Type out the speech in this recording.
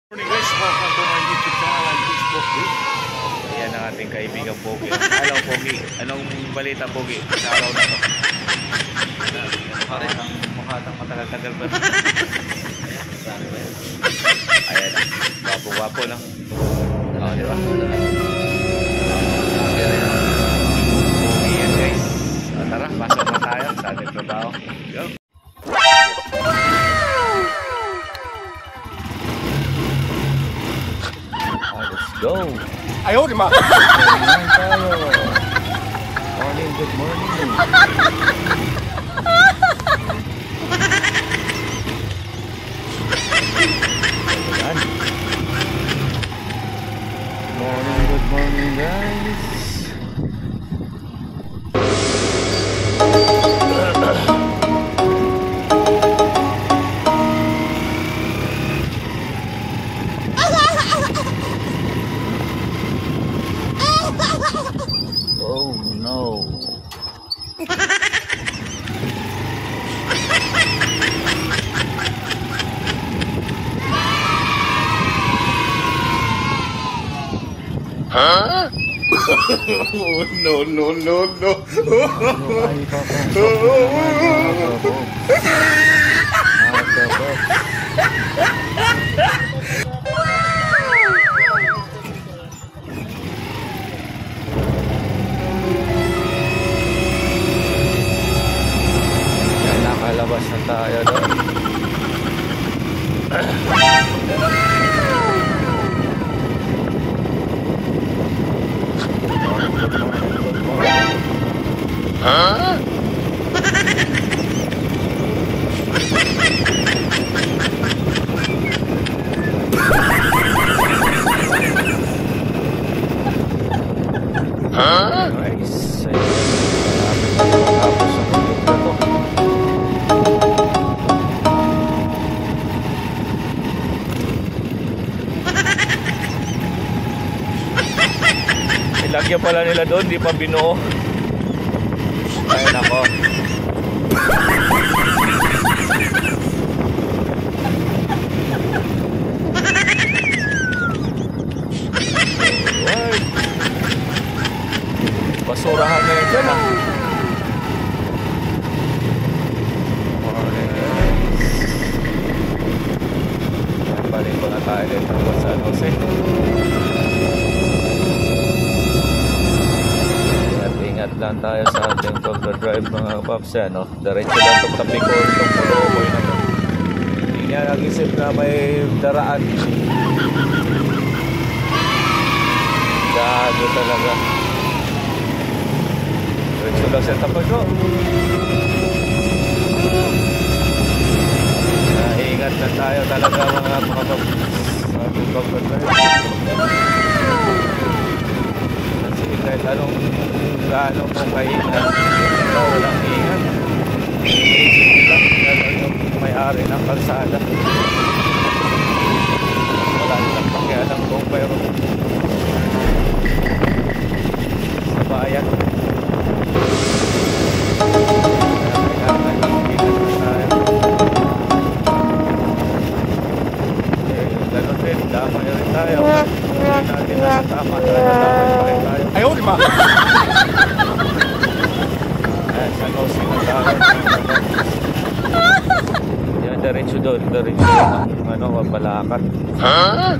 Morning guys, welcome to my YouTube channel and Facebook page. Ayan ang ating kaibigang Pogi. Hello Pogi, anong balita Pogi sa araw na to? Mukha tang matagal-tagal ba? Ayan, wapo-wapo no? Oo, di ba? Pogi yan guys. Tara, pasok na tayo sa ating trabaho. Go! Go! Ayaw, di ma! Morning, good morning. Morning, good morning guys. Oh no. Huh? No, no, no, no. Nakalabas na tayo doon. Huh? Huh? Guys, tapos ang video ko. Ilagyan pala nila doon, di pa binuo. Ay nako. Ay. Basurahan na yun dyan ah. Morning guys. Balik ko na tayo dito sa San Jose. Ingat lang tayo sa ating pagdadrive mga paps, no? Diretso lang itong tabi ko, itong Moloboy na to. Hindi niya nag-isip na may daraan. Gago talaga. Diretso lang sa tabi ko. Ingat lang tayo talaga mga paps sa ating pagdadrive. Kahit anong gaano mong kaingat, walang ingat. Yung may-ari ng kalsada, wala nilang pakialam kung mayroon sa bayan. Ganun din, damay rin tayo. Hindi natin nasa tama, damay pa rin tayo. Ayaw, di ma! San Jose na tayo. Yan, diretso doon. Diretso doon. Ano, Balakat. Huh?